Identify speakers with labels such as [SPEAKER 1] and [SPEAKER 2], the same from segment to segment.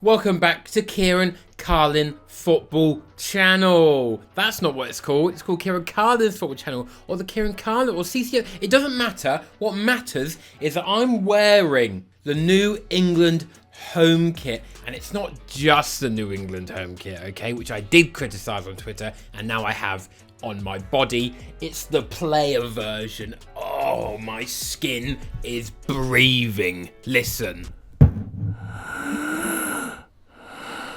[SPEAKER 1] Welcome back to Kieran Carlin Football Channel. That's not what it's called. It's called Kieran Carlin's Football Channel or the Kieran Carlin or CCO. It doesn't matter. What matters is that I'm wearing the New England home kit. And it's not just the New England home kit, okay, which I did criticize on Twitter and now I have on my body. It's the player version. Oh, my skin is breathing. Listen.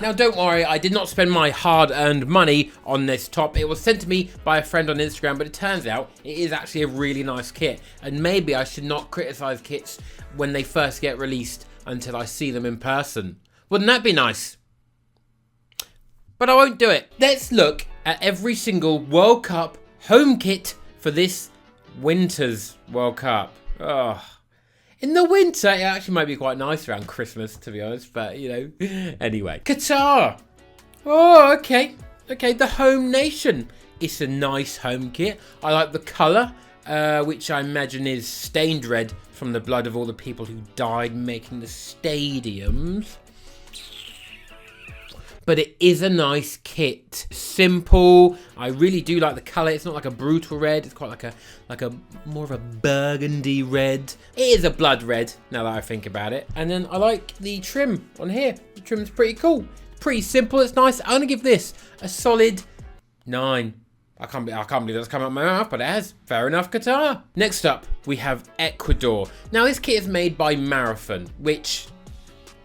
[SPEAKER 1] Now don't worry, I did not spend my hard-earned money on this top. It was sent to me by a friend on Instagram, but it turns out it is actually a really nice kit. And maybe I should not criticize kits when they first get released until I see them in person. Wouldn't that be nice? But I won't do it. Let's look at every single World Cup home kit for this winter's World Cup. Oh. In the winter, it actually might be quite nice around Christmas, to be honest, but, you know. Anyway, Qatar. Oh, okay. Okay, the home nation. It's a nice home kit. I like the colour, which I imagine is stained red from the blood of all the people who died making the stadiums. But it is a nice kit. Simple. I really do like the colour. It's not like a brutal red. It's quite like a more of a burgundy red. It is a blood red, now that I think about it. And then I like the trim on here. The trim's pretty cool. Pretty simple. It's nice. I'm gonna give this a solid 9. I can't believe that's come out of my mouth, but it has. Fair enough, Qatar. Next up, we have Ecuador. Now this kit is made by Marathon, which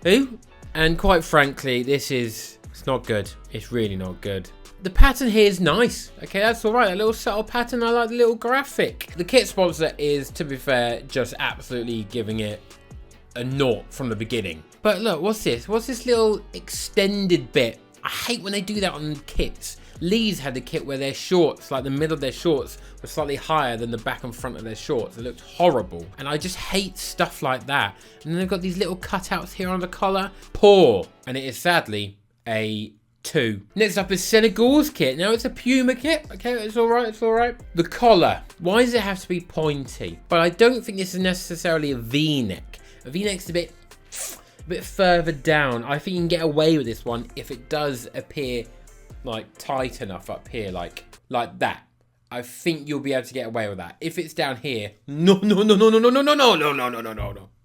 [SPEAKER 1] who? And quite frankly, it's not good. It's really not good. The pattern here is nice. Okay, that's all right. A little subtle pattern. I like the little graphic. The kit sponsor is, to be fair, just absolutely giving it a naught from the beginning. But look, what's this? What's this little extended bit? I hate when they do that on kits. Lee's had the kit where their shorts, like the middle of their shorts, were slightly higher than the back and front of their shorts. It looked horrible. And I just hate stuff like that. And then they've got these little cutouts here on the collar. Poor. And it is sadly a 2. Next up is Senegals Kit. Now it's a Puma kit. Okay, it's all right. It's all right. The collar. Why does it have to be pointy? But I don't think this is necessarily a V-neck. A V-neck's a bit further down. I think you can get away with this one if it does appear like tight enough up here, like that. I think you'll be able to get away with that. If it's down here, no.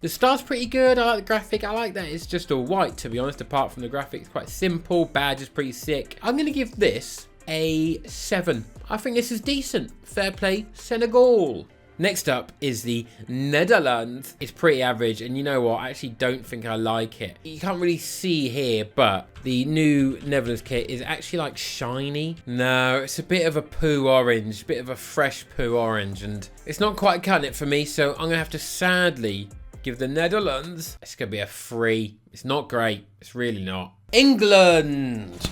[SPEAKER 1] The star's pretty good. I like the graphic. I like that it's just all white, to be honest, apart from the graphic. It's quite simple. Badge is pretty sick. I'm going to give this a 7. I think this is decent. Fair play, Senegal. Next up is the Netherlands. It's pretty average, and you know what? I actually don't think I like it. You can't really see here, but the new Netherlands kit is actually like shiny. No, it's a bit of a poo orange, bit of a fresh poo orange, and it's not quite cutting it for me, so I'm gonna have to sadly give the Netherlands, it's gonna be a 3. It's not great. It's really not. England.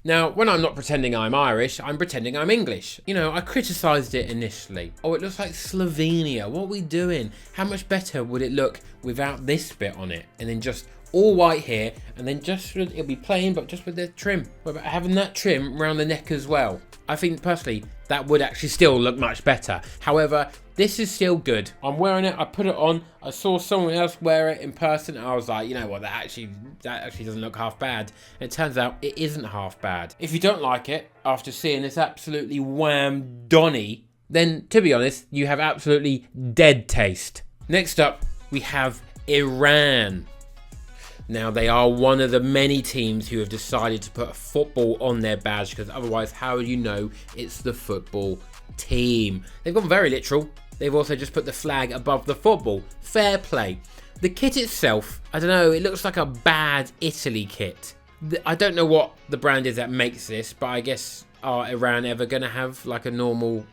[SPEAKER 1] Now, when I'm not pretending I'm Irish, I'm pretending I'm English. You know, I criticised it initially. Oh, it looks like Slovenia. What are we doing? How much better would it look without this bit on it? And then just all white here, and then just, it'll be plain, but just with the trim. What about having that trim around the neck as well? I think, personally, that would actually still look much better. However, this is still good. I'm wearing it, I put it on, I saw someone else wear it in person, and I was like, you know what, that actually doesn't look half bad. And it turns out it isn't half bad. If you don't like it, after seeing this absolutely wham Donny, then, to be honest, you have absolutely dead taste. Next up, we have Iran. Now, they are one of the many teams who have decided to put football on their badge, because otherwise, how would you know it's the football team? They've gone very literal. They've also just put the flag above the football. Fair play. The kit itself, I don't know, it looks like a bad Italy kit. I don't know what the brand is that makes this, but I guess, are Iran ever going to have like a normal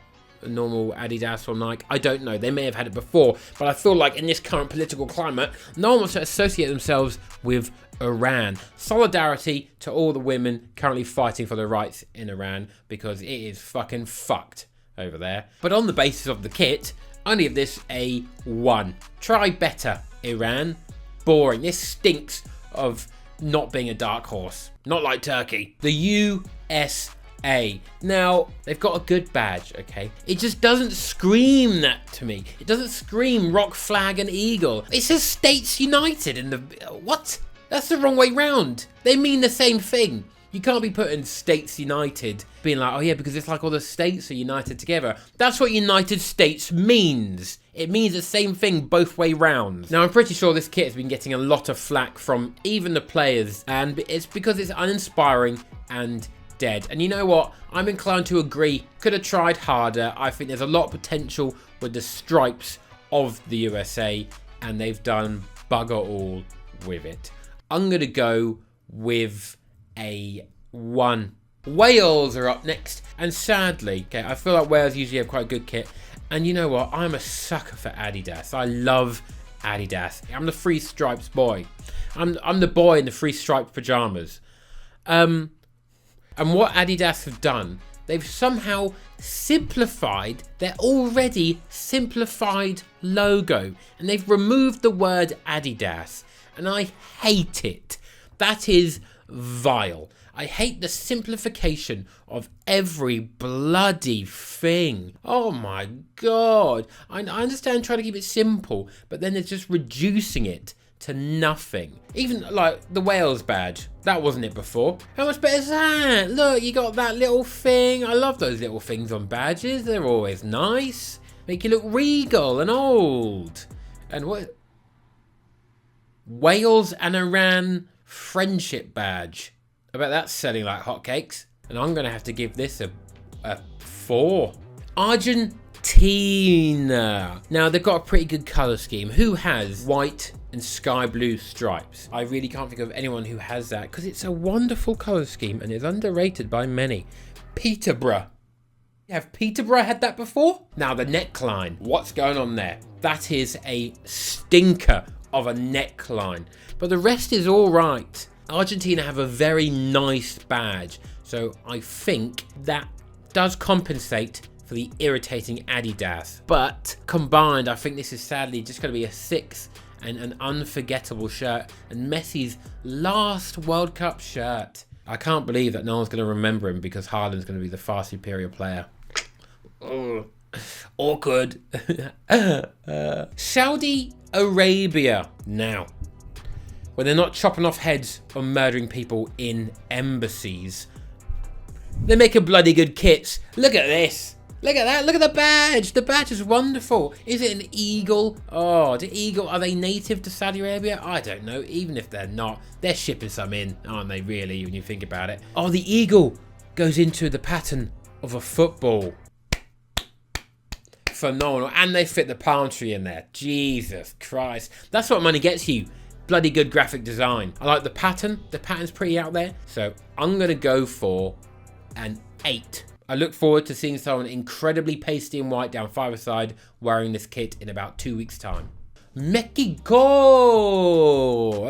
[SPEAKER 1] Adidas or Nike? I don't know. They may have had it before, but I feel like in this current political climate, no one wants to associate themselves with Iran. Solidarity to all the women currently fighting for their rights in Iran, because it is fucking fucked over there. But on the basis of the kit, I give this a 1. Try better, Iran. Boring. This stinks of not being a dark horse. Not like Turkey. The US A. Now, they've got a good badge, okay? It just doesn't scream that to me. It doesn't scream rock, flag, and eagle. It says States United in the... What? That's the wrong way round. They mean the same thing. You can't be putting States United, being like, oh yeah, because it's like all the states are united together. That's what United States means. It means the same thing both way round. Now, I'm pretty sure this kit has been getting a lot of flack from even the players, and it's because it's uninspiring and dead. And you know what? I'm inclined to agree. Could have tried harder. I think there's a lot of potential with the stripes of the USA, and they've done bugger all with it. I'm going to go with a 1. Wales are up next, and sadly, okay, I feel like Wales usually have quite a good kit, and you know what? I'm a sucker for Adidas. I love Adidas. I'm the three stripes boy. I'm the boy in the three striped pajamas. And what Adidas have done, they've somehow simplified their already simplified logo, and they've removed the word Adidas, and I hate it. That is vile. I hate the simplification of every bloody thing. Oh my god. I understand trying to keep it simple, but then they're just reducing it to nothing. Even like the Wales badge, that wasn't it before. How much better is that? Look, you got that little thing. I love those little things on badges. They're always nice. Make you look regal and old. And what? Wales and Iran friendship badge. I bet that's selling like hotcakes. And I'm gonna have to give this a 4. Argentina. Now they've got a pretty good colour scheme. Who has white and sky blue stripes? I really can't think of anyone who has that, because it's a wonderful colour scheme and is underrated by many. Peterborough. Have Peterborough had that before? Now the neckline. What's going on there? That is a stinker of a neckline. But the rest is all right. Argentina have a very nice badge, so I think that does compensate for the irritating Adidas. But combined, I think this is sadly just going to be a 6 and an unforgettable shirt, and Messi's last World Cup shirt. I can't believe that no one's going to remember him because Haaland's going to be the far superior player. Oh, awkward. Saudi Arabia. Now, when they're not chopping off heads or murdering people in embassies, they make a bloody good kit. Look at this. Look at that. Look at the badge. The badge is wonderful. Is it an eagle? Oh, the eagle. Are they native to Saudi Arabia? I don't know. Even if they're not, they're shipping some in, aren't they, really, when you think about it? Oh, the eagle goes into the pattern of a football. Phenomenal. And they fit the palm tree in there. Jesus Christ. That's what money gets you. Bloody good graphic design. I like the pattern. The pattern's pretty out there. So I'm going to go for an 8. I look forward to seeing someone incredibly pasty and white down 5-a-side wearing this kit in about 2 weeks' time. Mexico!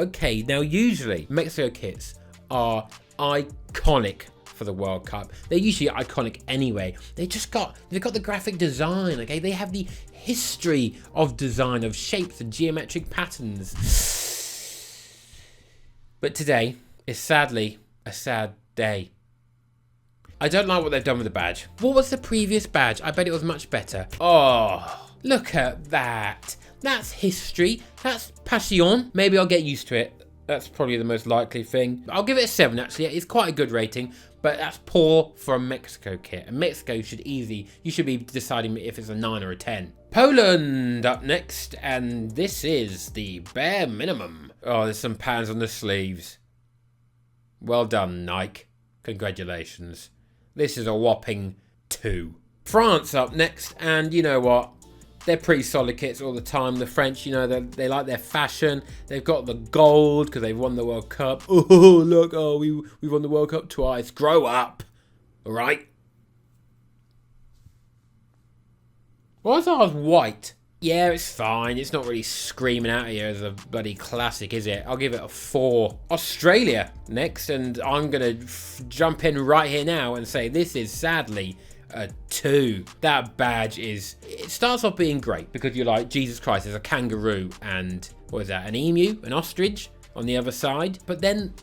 [SPEAKER 1] Okay, now usually Mexico kits are iconic for the World Cup. They're usually iconic anyway. They've got the graphic design, okay? They have the history of design, of shapes and geometric patterns. But today is sadly a sad day. I don't like what they've done with the badge. What was the previous badge? I bet it was much better. Oh, look at that. That's history. That's passion. Maybe I'll get used to it. That's probably the most likely thing. I'll give it a 7 actually. It's quite a good rating, but that's poor for a Mexico kit. And Mexico you should be deciding if it's a 9 or a 10. Poland up next, and this is the bare minimum. Oh, there's some patterns on the sleeves. Well done, Nike. Congratulations. This is a whopping 2. France up next, and you know what? They're pretty solid kits all the time. The French, you know, they like their fashion. They've got the gold because they've won the World Cup. Oh, look, we won the World Cup twice. Grow up, all right? Why is ours white? Yeah, it's fine. It's not really screaming out here as a bloody classic, is it? I'll give it a 4. Australia next, and I'm going to jump in right here now and say this is sadly a 2. That badge it starts off being great because you're like, Jesus Christ, there's a kangaroo and, what is that, an emu? An ostrich? on the other side, but then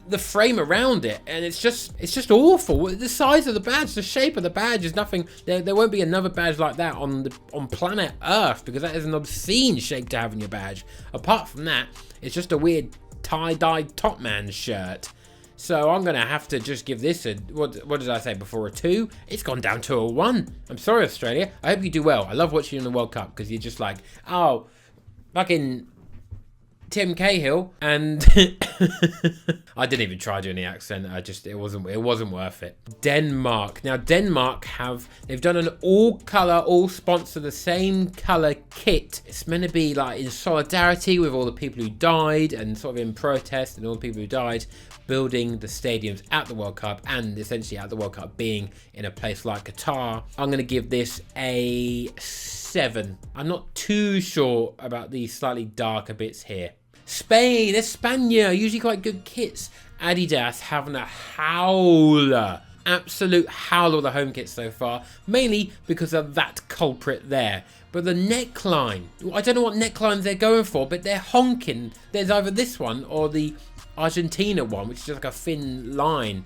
[SPEAKER 1] the frame around it, and it's just awful. The size of the badge, the shape of the badge is nothing. There won't be another badge like that on planet Earth, because that is an obscene shape to have in your badge. Apart from that, it's just a weird tie-dye Top Man shirt. So I'm gonna have to just give this a, what did I say before, a 2? It's gone down to a 1. I'm sorry, Australia. I hope you do well. I love watching you in the World Cup, because you're just like, oh, fucking Tim Cahill, and I didn't even try doing the accent. It wasn't worth it. Denmark. Now Denmark they've done an all colour, all sponsor the same colour kit. It's meant to be like in solidarity with all the people who died, and sort of in protest and all the people who died, building the stadiums at the World Cup, and essentially at the World Cup being in a place like Qatar. I'm gonna give this a 7. I'm not too sure about these slightly darker bits here. Spain, España, usually quite good kits. Adidas having a howler, absolute howler of the home kits so far, mainly because of that culprit there. But the neckline, I don't know what necklines they're going for, but they're honking. There's either this one or the Argentina one, which is just like a thin line.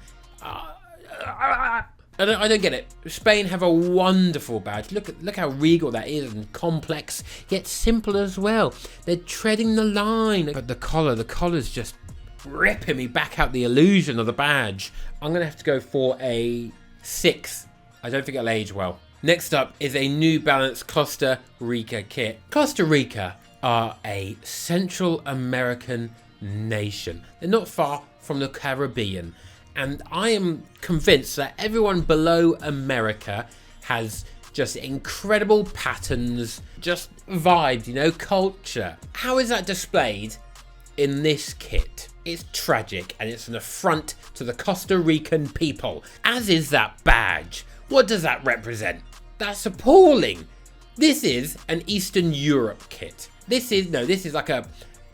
[SPEAKER 1] I don't get it. Spain have a wonderful badge. Look how regal that is, and complex, yet simple as well. They're treading the line. But the collar's just ripping me back out the illusion of the badge. I'm going to have to go for a 6. I don't think it'll age well. Next up is a New Balance Costa Rica kit. Costa Rica are a Central American nation. They're not far from the Caribbean. And I am convinced that everyone below America has just incredible patterns, just vibes, you know, culture. How is that displayed in this kit? It's tragic, and it's an affront to the Costa Rican people, as is that badge. What does that represent? That's appalling. This is an Eastern Europe kit. This is like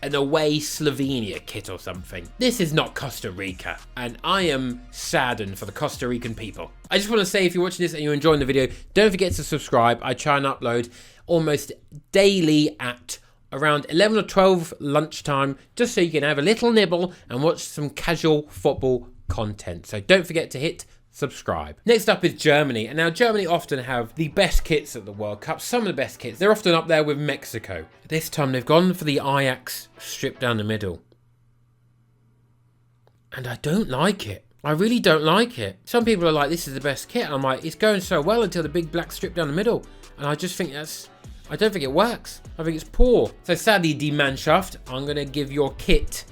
[SPEAKER 1] an away Slovenia kit or something. This is not Costa Rica, and I am saddened for the Costa Rican people. I just want to say, if you're watching this and you're enjoying the video, don't forget to subscribe. I try and upload almost daily at around 11 or 12 lunchtime, just so you can have a little nibble and watch some casual football content. So don't forget to hit subscribe. Next up is Germany, and now Germany often have the best kits at the World Cup, some of the best kits. They're often up there with Mexico. This time they've gone for the Ajax strip down the middle, and I don't like it. I really don't like it. Some people are like, this is the best kit, and I'm like, it's going so well until the big black strip down the middle, and I just think I don't think it works. I think it's poor. So sadly, Die Mannschaft, I'm going to give your kit,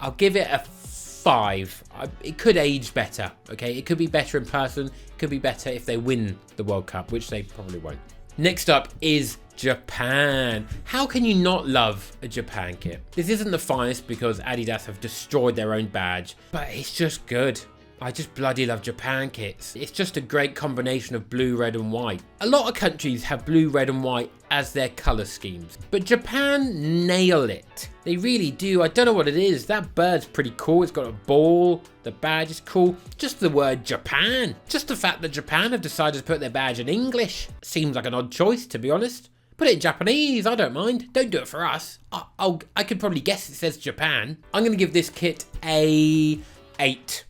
[SPEAKER 1] I'll give it a 5. It could age better, okay? It could be better in person. It could be better if they win the World Cup, which they probably won't. Next up is Japan. How can you not love a Japan kit? This isn't the finest because Adidas have destroyed their own badge, but it's just good. I just bloody love Japan kits. It's just a great combination of blue, red and white. A lot of countries have blue, red and white as their colour schemes, but Japan nail it. They really do. I don't know what it is. That bird's pretty cool. It's got a ball. The badge is cool. Just the word Japan. Just the fact that Japan have decided to put their badge in English seems like an odd choice, to be honest. Put it in Japanese, I don't mind. Don't do it for us. I could probably guess it says Japan. I'm going to give this kit a 8.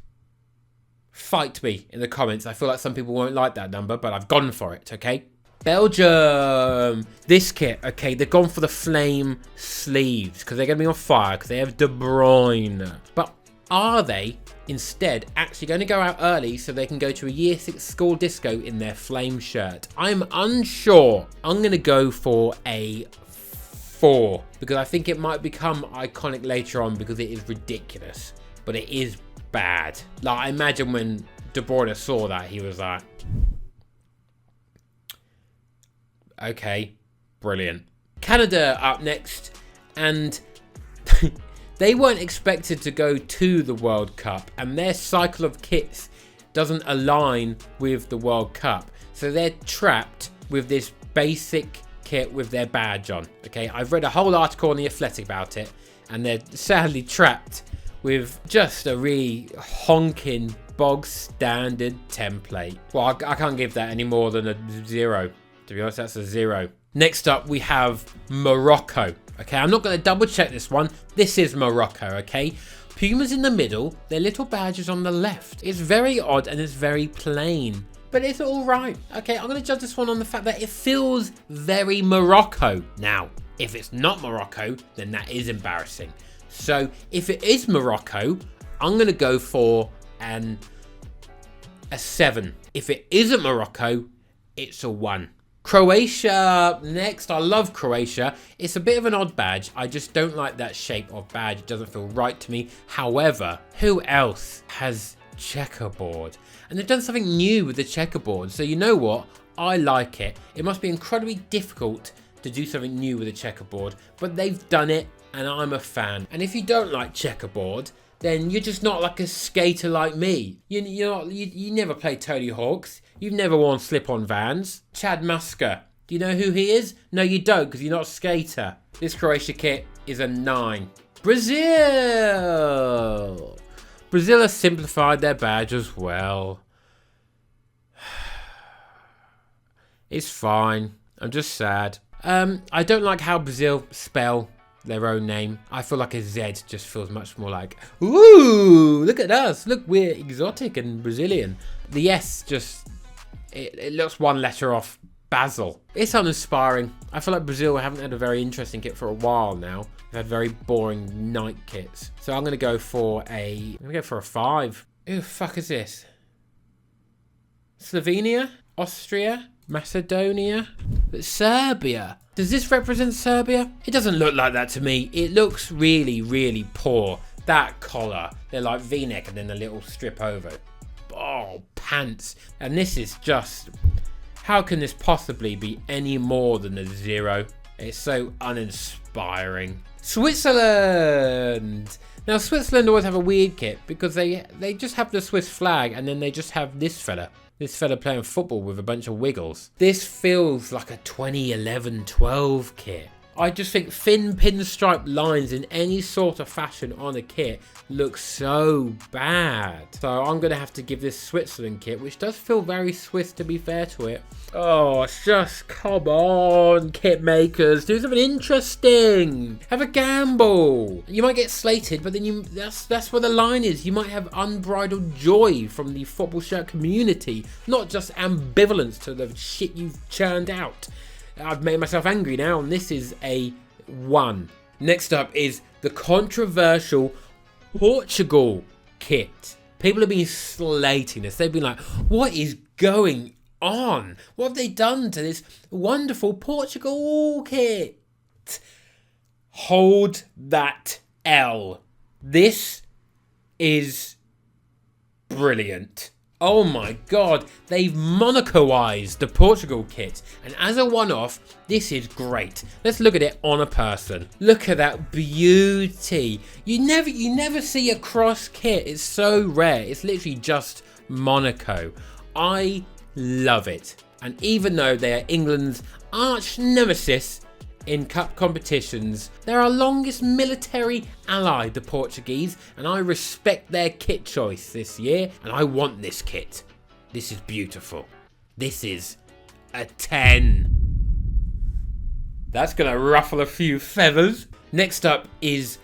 [SPEAKER 1] Fight me in the comments. I feel like some people won't like that number, but I've gone for it, okay? Belgium. This kit, okay, they've gone for the flame sleeves because they're going to be on fire because they have De Bruyne. But are they instead actually going to go out early so they can go to a year 6 school disco in their flame shirt? I'm unsure. I'm going to go for a 4 because I think it might become iconic later on because it is ridiculous, but it is bad. Like, I imagine when De Bruyne saw that, he was like, okay, brilliant. Canada up next, and they weren't expected to go to the World Cup, and their cycle of kits doesn't align with the World Cup, so they're trapped with this basic kit with their badge on. Okay, I've read a whole article on The Athletic about it, and they're sadly trapped with just a really honking bog standard template. Well, I can't give that any more than a 0. To be honest, that's a 0. Next up, we have Morocco. Okay, I'm not going to double check this one. This is Morocco, okay? Pumas in the middle, their little badges on the left. It's very odd and it's very plain, but it's all right. Okay, I'm going to judge this one on the fact that it feels very Morocco. Now, if it's not Morocco, then that is embarrassing. So if it is Morocco, I'm going to go for a 7. If it isn't Morocco, it's a 1. Croatia next. I love Croatia. It's a bit of an odd badge. I just don't like that shape of badge. It doesn't feel right to me. However, who else has checkerboard? And they've done something new with the checkerboard. So you know what? I like it. It must be incredibly difficult to do something new with a checkerboard, but they've done it and I'm a fan. And if you don't like checkerboard, then you're just not like a skater like me. You never played Tony Hawk's. You've never worn slip-on Vans. Chad Musker. Do you know who he is? No, you don't, because you're not a skater. This Croatia kit is a 9. Brazil. Brazil has simplified their badge as well. It's fine. I'm just sad. I don't like how Brazil spell their own name. I feel like a Z just feels much more like, ooh, look at us. Look, we're exotic and Brazilian. The S just, it looks one letter off Basil. It's uninspiring. I feel like Brazil haven't had a very interesting kit for a while now. They've had very boring night kits. So I'm going to go for a 5. Who the fuck is this? Slovenia? Austria? Macedonia? Serbia? Does this represent Serbia? It doesn't look like that to me. It looks really, really poor. That collar, they're like V-neck and then a little strip over. Oh, pants. And this is just, how can this possibly be any more than a 0? It's so uninspiring. Switzerland. Now, Switzerland always have a weird kit because they just have the Swiss flag and then they just have this fella. This fella playing football with a bunch of wiggles. This feels like a 2011-12 kit. I just think thin pinstripe lines in any sort of fashion on a kit looks so bad. So I'm going to have to give this Switzerland kit, which does feel very Swiss to be fair to it. Oh, just come on, kit makers. Do something interesting. Have a gamble. You might get slated, but then that's where the line is. You might have unbridled joy from the football shirt community, not just ambivalence to the shit you've churned out. I've made myself angry now, and this is a 1. Next up is the controversial Portugal kit. People have been slating this. They've been like, what is going on? What have they done to this wonderful Portugal kit? Hold that L. This is brilliant. Oh my god, they've Monacoized the Portugal kit, and as a one-off, this is great. Let's look at it on a person. Look at that beauty. You never see a cross kit. It's so rare. It's literally just Monaco. I love it. And even though they are England's arch nemesis in cup competitions, they're our longest military ally, the Portuguese, and I respect their kit choice this year, and I want this kit. This is beautiful. This is a 10. That's gonna ruffle a few feathers. Next up is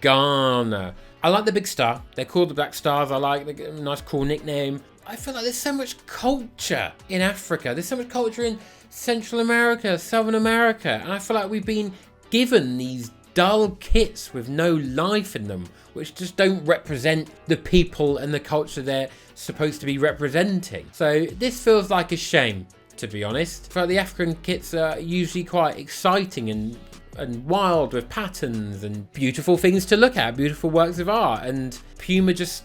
[SPEAKER 1] Ghana. I like the big star. They're called the Black Stars. I like the nice cool nickname. I feel like there's so much culture in Africa. There's so much culture in Central America, Southern America, and I feel like we've been given these dull kits with no life in them, which just don't represent the people and the culture they're supposed to be representing. So this feels like a shame, to be honest. I feel like the African kits are usually quite exciting and wild with patterns and beautiful things to look at, beautiful works of art, and Puma just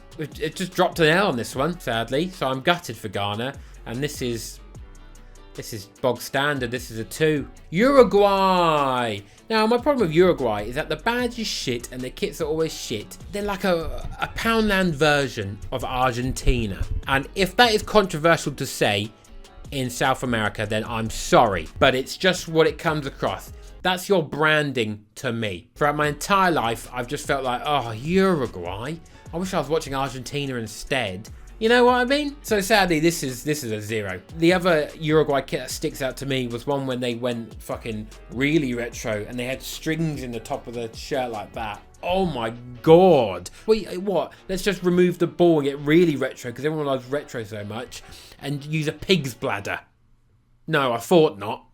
[SPEAKER 1] dropped an L on this one, sadly, so I'm gutted for Ghana, and this is bog standard. This is a 2. Uruguay. Now, my problem with Uruguay is that the badge is shit and the kits are always shit. They're like a Poundland version of Argentina. And if that is controversial to say in South America, then I'm sorry. But it's just what it comes across. That's your branding to me. Throughout my entire life, I've just felt like, oh, Uruguay. I wish I was watching Argentina instead. You know what I mean? So sadly, this is a 0. The other Uruguay kit that sticks out to me was one when they went fucking really retro and they had strings in the top of the shirt like that. Oh my god. Wait, what? Let's just remove the ball and get really retro because everyone loves retro so much and use a pig's bladder. No, I thought not.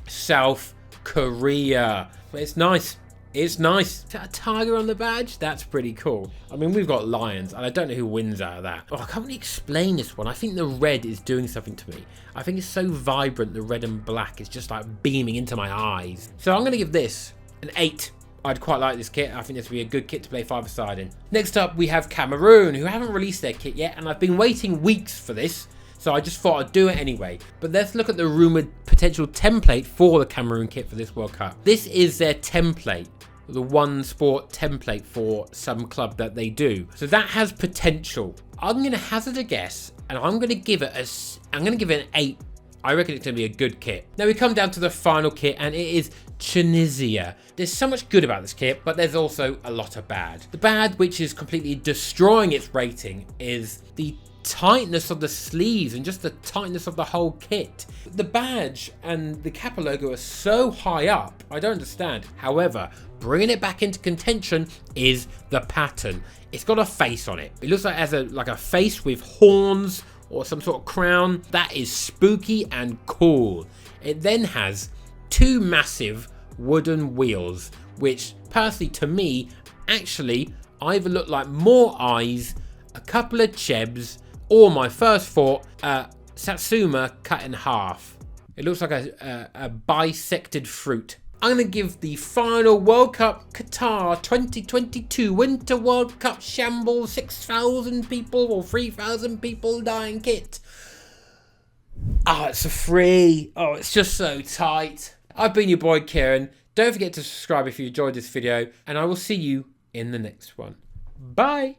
[SPEAKER 1] South Korea. But it's nice. It's nice. Is that a tiger on the badge? That's pretty cool. I mean, we've got lions, and I don't know who wins out of that. Oh, I can't really explain this one. I think the red is doing something to me. I think it's so vibrant, the red and black. It's just like beaming into my eyes. So I'm going to give this an 8. I'd quite like this kit. I think this would be a good kit to play five-a-side in. Next up, we have Cameroon, who haven't released their kit yet, and I've been waiting weeks for this. So I just thought I'd do it anyway. But let's look at the rumoured potential template for the Cameroon kit for this World Cup. This is their template. The one sport template for some club that they do. So that has potential. I'm going to hazard a guess and I'm going to give it an 8. I reckon it's going to be a good kit. Now we come down to the final kit and it is Tunisia. There's so much good about this kit, but there's also a lot of bad. The bad, which is completely destroying its rating, is the tightness of the sleeves and just the tightness of the whole kit. The badge and the Kappa logo are so high up, I don't understand. However, bringing it back into contention is the pattern. It's got a face on it. It looks like it has a face with horns or some sort of crown. That is spooky and cool. It then has 2 massive wooden wheels, which personally to me actually either look like more eyes, a couple of chebs, or my first thought, Satsuma cut in half. It looks like a bisected fruit. I'm going to give the final World Cup Qatar 2022 Winter World Cup Shambles 6,000 people or 3,000 people dying kit. Oh, it's a 3. Oh, it's just so tight. I've been your boy Kieran. Don't forget to subscribe if you enjoyed this video, and I will see you in the next one. Bye.